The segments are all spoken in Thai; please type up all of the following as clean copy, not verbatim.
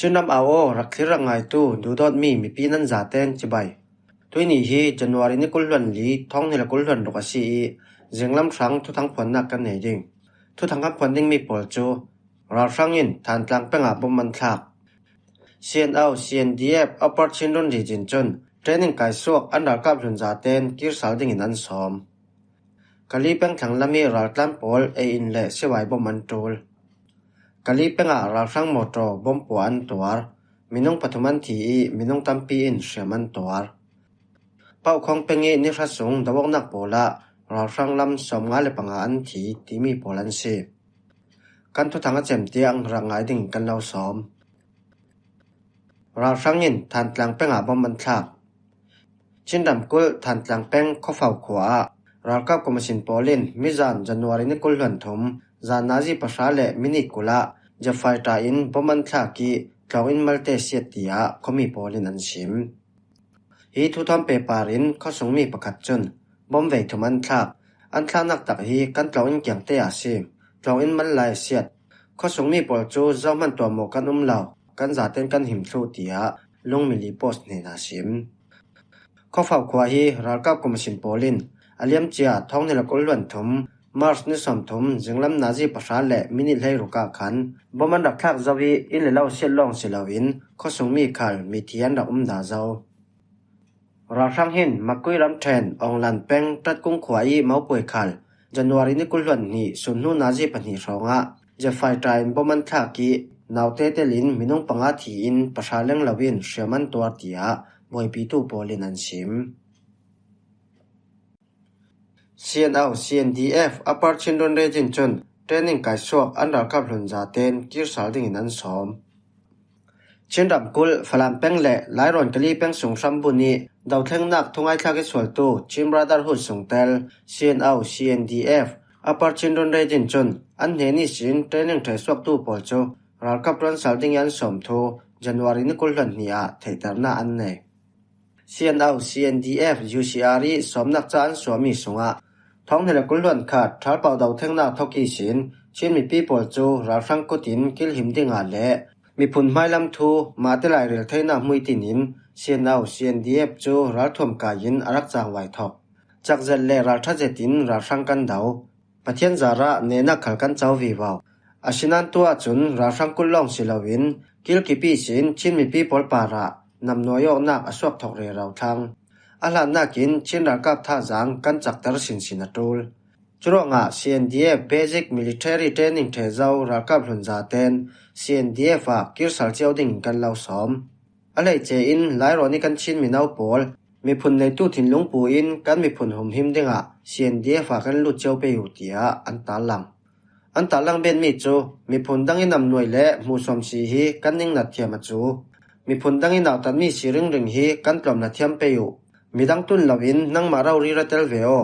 Chunam ao rakhira ngai tu dudot mi pinan zaten chibai. Tuini hi January ni kulwan li thong ni la kulwan ro kasi jenglam thrang thu thang phon nak kan nei ding. Thu thang kan phon ding mi pol chu ra thrangin than tlang penga bom man thak. CNO CNDF opportunity region chun training kai suak andar kap lun zaten kir sal ding in an som. Kali peng thang lami ral tlam pol in le sewai bom man tol. Kali penga ral thrang motor bom puan tuar minung pathuman thi minung tampi in shyaman tuar. Pau khong pengi ni rasung dawok nak pola ral thrang lam som nga le panga an thi timi polan se. Kan thu thanga chem tiang rangai ding kan lau som. Ral thrangin than tlang penga bom man thak. Chindam kul than tlang peng khofau khwa ral kap komisin polin mizan January ni kul hlan thum zan nazi pasale minute kula jafai ta in bom man thaki tlawin malte setia khomi polin an sim. Hi thu thom paperin khosung mi pakhat chun bom ve thuman thak an thlanak tak hi kan tlawin kyang te ase tlawin man lai siat khosung mi pol chu zawman to mo kan law kan zaten kan him thlu tia lungmili post ne na sim. Khofau khwa hi ralkap komisin polin aliam chia thong ni la kulwan thum Mars ni som thum jinglam nazi pasale minute lei ruka khan boman rak thak zawi in le law selong silawin khosung mi khal mi thian ra da zaw. Ra sang hin makui ram then onglan peng tat kung khwai mau poi khal January ni kulwan ni sunnu nazi pani ronga je fai time boman thaki naute telin minung panga thi in pasaleng lawin shyaman tor tia moi pitu polin an sim. CNO CNDF upper chindon region chun training kai suak andar kap lun zaten kir sal ding in an som. Chindam kul falan peng le lairon kali peng sung sambuni daw thleng nak thungai thak iswal tu Chim Brotherhood sungtel CNO CNDF upper chindon region chun an ne ni sin training thai suak tu pol chu ral kap ron sal ding an som thu January ni kul hlan nia theitarna an nei. CNO CNDF UCRI somnak cha an swami sunga thong hela kulwan khat thar pau daw thengna thoki sin chin mi people chu ra sang kutin kil himdinga le mi phun mailam thu matelai rel theina muitinin CNO CNDF chu ra thom ka yin arak chang wai thok chakjal le ra thajetin ra sang kan daw pathian zara nena khalkan chaw wi waw asinan tua chun ra sang kullong silawin kil kipi sin chin mi people para nam noyo nak aswak thok re raw thang ala nakin chinra kap tha jang kan chaktar sin sinatul churonga CNDF basic military training the zaw ra kap lun zaten CNDF a kirsal chauding kan law som alai che in lairo ni kan chin minaw pol mi phun nei tu thin lungpu in kan mi phun hum him dinga CNDF a kan lu chau pe utia an talang ben mi chu mi phun dangin nam noi le mu som si hi kan ning na thiam chu mi phun dangin naw tan mi siring ring hi kan tlom na thiam pe yu midang tun lawin nang marau ri ratel veo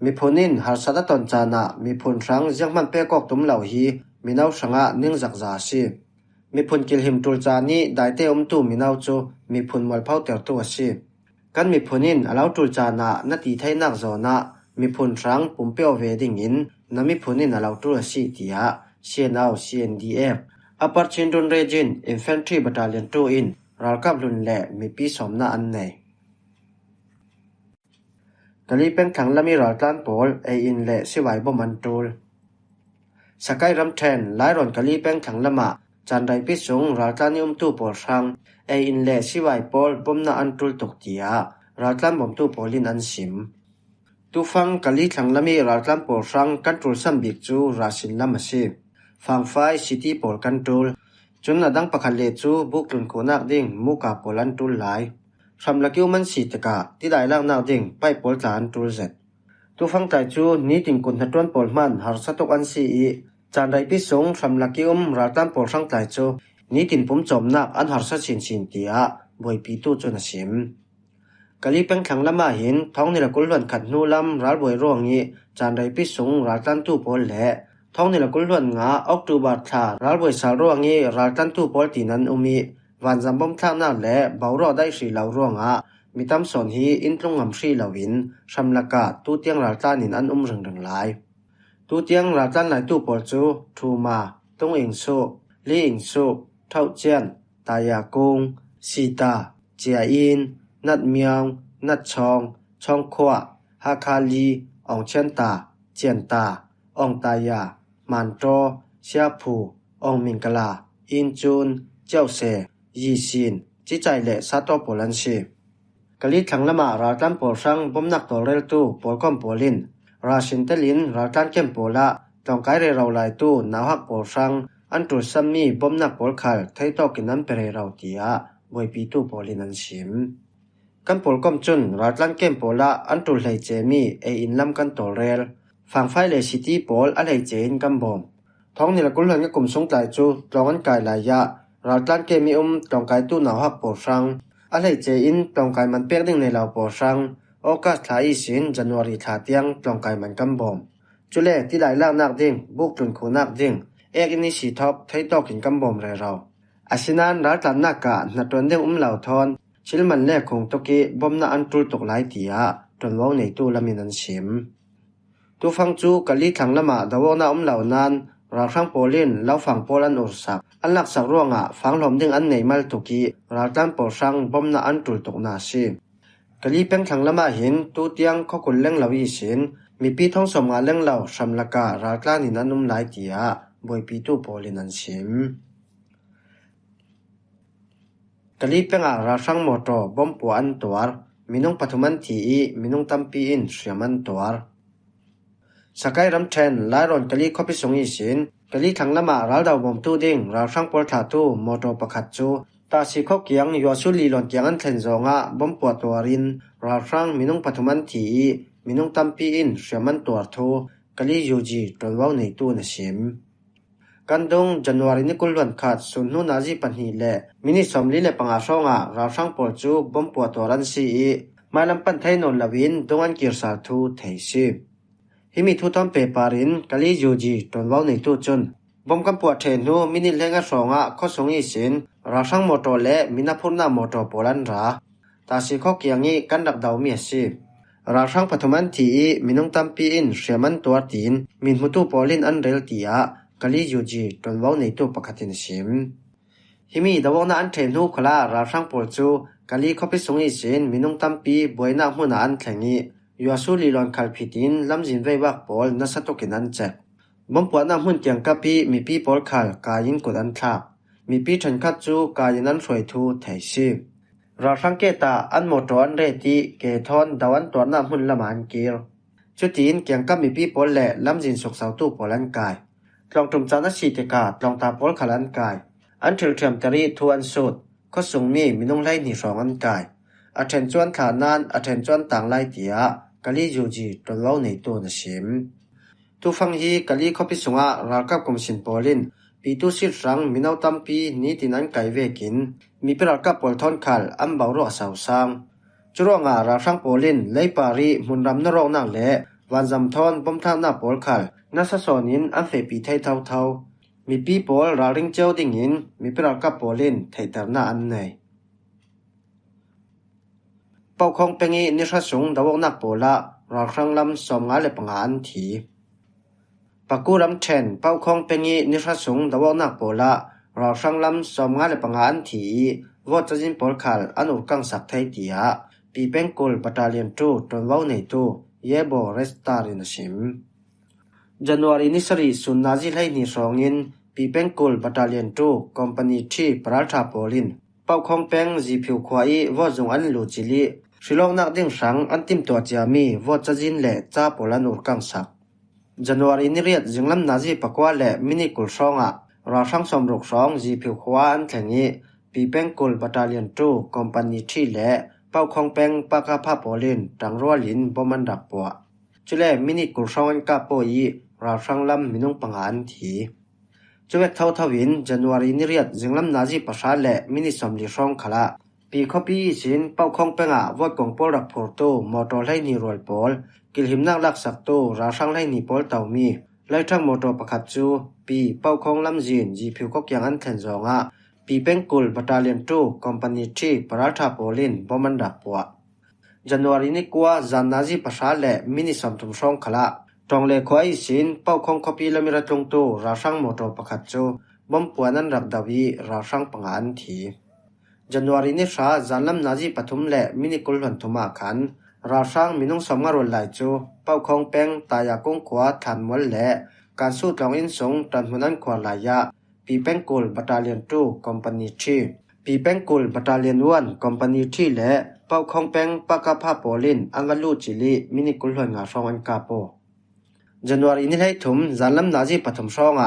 mi phunin har sada ton chana mi phun rang jangman pe kok tum law hi minaw sanga ning zakza si mi phun kil him tul chani daite tu minaw chu mi phun mol phau ter tu asi kan mi phunin alaw tul chana na ti thainak zona mi phun rang pumpeo ve ding in na mi phunin alaw tu asi tia CNO CNDF upper chindon region infantry battalion 2 in ralkap lun le mi pi somna an nei kali peng thang lami ral tlan pol in le siwai bom an tul sakai ram then lairon kali peng thang lama chandai pi sung ral tlan tu pol sang in le siwai pol bomna an tul tok tia ral tlan bom tu polin an sim tu fang kali thang lami ral tlan pol sang kan tul sam bik chu rasin lama si fang fai city pol kan tul chun adang pakhat le chu buk lun konak ding muka polan tul lai samlakiu man si taka ti dai lang na ding pai pol tlan tul zet tu fang tai chu ni ting kun hatron pol man har satok an si i chandai pi sung samlakium ratam pol sang tai chu ni tin pum chom nak an har sa chin tia boi pi tu chu na sim kali peng thang lama hin thong ni la kulwan khat nu lam ral boi rongi chandai pi sung ratan tu pol le thong ni la kulwan nga October tha ral boi sal rongi ratan tu pol tinan umi van zambom thang na le bauro dai sri law ronga mitam son hi intlung ngam sri lawin samlaka tu tiang raltanin an reng lai tu tiang raltan lai tu pol chu thuma tung ing su li ing su thau chian ตายากงซีตาเจียอินนัดเมียงนัดช่องขวฮาคาลีอองเชียนตาเจียนตาอองตายามานโตเชียผูอองมิงกลาอินจูนเจ้าเซยีซินจิใจและซาโตโปลันชีกะลิทังละมาราตันโปซังบมนักตอเรลตูโปคอมโปลินราชินเตลินราตันเกมโปละต้องไกเรเราลายตู้นาวฮักโปซังอันตุซัมมีบมนักโปลคัลไทโตกินันเปเรเราเตียบวยปีตู้โปลินันชิมกันโปลกอมจุนราตันเกมโปละอันตุไลเจมีเออินลัมกันตอเรลฟังไฟเลซิตี้โปลอะไลเจนกันบอมท้องนี่ละกุลหันกกุมสงตายจูตองอันกายลายะราตันเกมีตองไกตู้นาวฮักโปซังอะไลเจอินตองไกมันเปียกดิ่งในเราโปซังโอกาสทายสินจันวารีทาเตียงตองไกมันกันบอมจุเลที่หลายล่างนักดิ่งบุกจุนคูนักดิ่งเอกอินิสีท็อปไทยตอกินกันบอมเรเราอาศินานราตันนักกะนัดตวนเด้งเหล่าทอนชิลมันแลกคงตกิบอมนาอันตรุตกหลายเตียตนวงในตู้ละมินันชิมตูฟังจูกะลีทังละมาดาวนาเหล่านานราครั้งโปลินแล้วฝั่งโปลันอุสักอันลักสักร่วงฟังลมดิ่งอันในมัลตุกีราตันโปซังบอมนาอันตรุตกนาชิกะลีเป็นทังละมาเห็นตูเตียงข้อกุลเล่งเหล่าอีสินมีปีท้องสมงานเล่งเหล่าสัมลการาตานินันนุ่มหลายเตียบวยปีตู้โปลินันชิมกะลีเป็นราช่างโมโตบอมปัวอันตัวมินุงปัทุมันทีมินุงตัมปีอินเสียมันตัวสกายรำเทนลายรอนกะลีคอพิสงอีสินกะลีทังละมาราดาวบอมตู้ดิ่งราช่างปอลทาตู้โมโตประคัดจูตาสีข้อเกียงยัวสุลีหลอนเกียงอันเทนจงบอมปัวตัวรินราช่างมินุงปัทุมันทีมินุงตัมปีอินเสียมันตัวทูกะลียูจีตนวาวในตู้นชิมกันดงจันวารีนิกุลวันขาดสุนนุนาจีปันฮีเลมินิสมลีเลปังอาชงราช่างปอลจูบอมปัวตัวรันซีมาลำปันไทยนนลวินดงอันกิรสาทูเทชิฮิมิทุตอมเปปารินกะลียูจีตนวาวในตู้จนบอมกันปัวเทนูมินิเลงอาชงข้อสงอีสินราช่างโมโตเลมินาพุนนาโมโตโปลันราตาสีข้อเกียงนี้กันดักดาวเมียซีราช่างปัทมันทีมินุงตัมปีอินเสียมันตัวตีนมินมุตุโปลินอันเรลตียกะลียูจีตนวาวในตู้ปะคัตินชิมฮิมีดาวนาอันเทนูคลาราช่างปอลจูกะลีข้อพิสงอีสินมินุงตัมปีบวยนามุนาอันแข่งนี้ยัวสุลีลอนคัลพิตินลำจินเววักปอลนัสตุกินันเจ็บบอมปวดน้ำหุ่นเตียงกับปีมีปีปอลคัลกายินกดอันทักมีปีฉันคัดจูกายินันสวยทูไทชิราสังเกตอันโมโตอันเรติเกทอนดาวันตัวน้ำหุ่นละมันกิลจุดจีนเกียงกับมีปีปอลและลำจินสุกเสาตู้ปอลันกายลองตุ่มจานัสีเตกาลองตาปอลขลันกายอันถึงเทียมตรีทวนสุดก็สูงมีนุ่งไล่หนีสองอันกายอันเทนจวนขานานอันเทนจวนต่างไล่เตียกะลียูจีตนเล่าในตัวนชิมตูฟังฮีกะลีข้อพิสุงะรากับกรมสินปอลินปีตุสิรังมินาวตัมปีนี้ตินันไกเวกินมีประกับปอลทอนคัลอัมบาวรอสาวซังจุรองาราช่างปอลินไลปารีมุนรำนรองนักเละวันจำทอนบอมท่าหน้าปอลคัลนัสสอนินอันเฟปีไทยเท่ามีปีปอลราริงเจ้าดิ่งอินมีประกับปอลินไทยตาหน้าอันไหนเป่าคงเป็นอีนิชสงดาวนักปอละราช่างลำสมงาเลปังอันทีปากูรำเชนเป้าคงเป็นอีนิชสงดาวนักปอละราช่างลำสมงาเลปังอันทีวอดจะจินปอลคัลอันอุกังสักไทยเตียปีเป็นกุลบัตาเลียนตูตนวาวในตูเยโบเรสตารินชิมจันวารีนิสรีสุนนาจิไลนิสองอินปีเป็นกุลบัตาเลียนตูคอมพานีที่ปราชาโปลินเป้าคงเป็นจีผิวควายวอดจงอันลูจิลีชิลองนักดิ่งสังอันติมตัวจามีวอดจะจินเละจ้าโปลันอุกังสักจันวารีนิเรียดจึงลำนาจิปกว่าเละมินิกุลสองราช่างสมรุกสองจีผิวควาอันแข่งนี้ปีเป็นกุลบัตาเลียนตูคอมพานีที่เละเป้าคงเป็นปากาพาโปลินดังรัวลินบมันดักปัวจุเลมินิกุลสองอันกาโปยีราช่างลำมินุงปังอันทีจุเวกเท่าทวินจันวารีนิเรียดจึงลำนาจิปชาเละมินิสมลีสองขละปีข้อปีสินเป้าคงเป็นวอดกงปอลรักโพโตมอโตไลนีรวยปอลกิลหิมนักลักสักโตราช่างไลนีปอลเต่ามีไลทั้งมอโตประคัดจูปีเป้าคงลำจินจีผิวก็ยังอันเทนจงปีเป็นกุลบัตาเลียนตูคอมพานีที่ปราชาโปลินบอมันดักปัวจันวารีนิกัวจานนาจิปชาเละมินิสมทุมสองขละตองเลขวายสินเป้าคงข้อปีละมิระตรงตูราช่างมอโตประคัดจู บ่มปวนอันรักดาวีราช่างปังอันทีจันวารีนิชาจันลำนาจีปฐุมและมินิกุลหวนทุมาขันราช่างมินุงสมงารวนหลายจูเป้าคงแปงตายากงขวาทันมวลและการสู้ตรองอินสงตันมุนันขวาหลายยะปีแป้งกุลบัตาเลียน2คอมพานีที่ปีแป้งกุลบัตาเลียน1คอมพานีที่และเป้าคงแปงปากาภาโปลินอังกาลูจิลีมินิกุลหวนงาช่องอันกาโปจันวารีนิให้ถุมจันลำนาจีปฐุมช่อง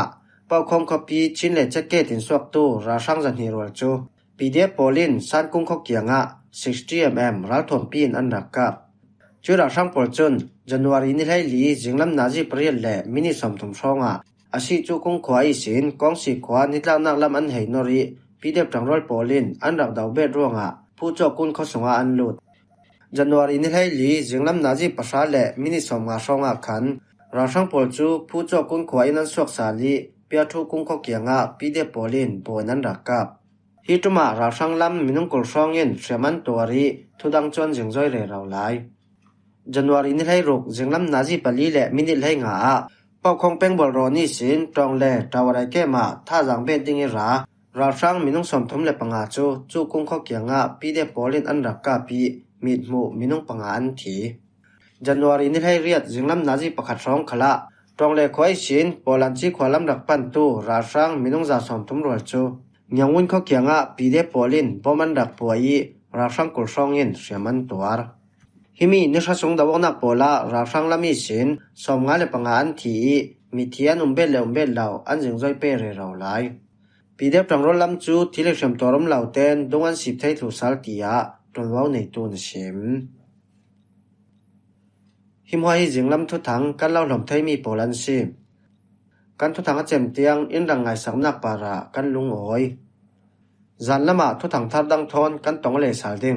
เป้าคงคอปีชินและจะเกตินสวกตู้ราช่างจันฮีโรลจูปีเดียโปลินสันกุงขเกียง60mm รัลทอมปีนอันรักกับจูราช่างปอลจุนจันวารีนิให้ลีจิงลำนาจีปรียลและมินิสมทุมช่องอาชีจูกุงขวาอีสินกองสีขวานิลานักลำอันเหยนรีปีเดียจังรอลโปลินอันรักดาวเบดร่วงผู้จอกุนเขาสงอันลุดจันวารีนิให้ลีจิงลำนาจีปชาและมินิสมงาช่องขันราช่างปอลจูผู้จอกุนขวาอินันสวกสาลีเปียทุกุงขเกียงปีเดียโปลินโบนันรักกับฮิตุมาราช่างลำมินุงกุลช่องยินเชมันตัวรีทุดังจวนจิงจอยเรเราไลจันวารีนิให้รุกจิงลำนาจีปลีและมินิให้งาเป้าคงเป็นบอลรอนี่สินตรองเล่ตาวไรแก่มาท่าจังเบ็ดดิงราช่างมินุงสมทุมและปังอาจูกุงขเกียงปีเดียโปลินอันรักกับปีมิดมูมินุงปังอันทีจันวารีนิให้เรียดจิงลำนาจีประคัดร้องขละตรองเล่คอยสินโปลันจีขวาลำรักปันตูราช่างมินุงจะสมทุมรัวจูยังวุ่นเขาเกียงปีเดียโปลินบ่มันดักป่วยราช่างกุลช่องยินเสียมันตัวฮิมีนิชาสงดาวนักโปลาราช่างละมีสินสมงานและปังอันทีมีเทียนเบลเลวเบลเหล่าอันจึงจอยเปเรเราไลปีเดียจังรลำจูที่เล็กเฉมตัวรมเหล่าเต้นดงอันสิบไทยถูสัลติยาตนว้าวในตัวนเฉมหิมหอยจึงลำทุถังกันเล่าหล่อมไทยมีโปลันซีกันทุถังเจมเตียงอินดังไงสักนักปาระกันลุงโอยจันละมาทุถังทัดดังทอนกันตองเลสาลดิง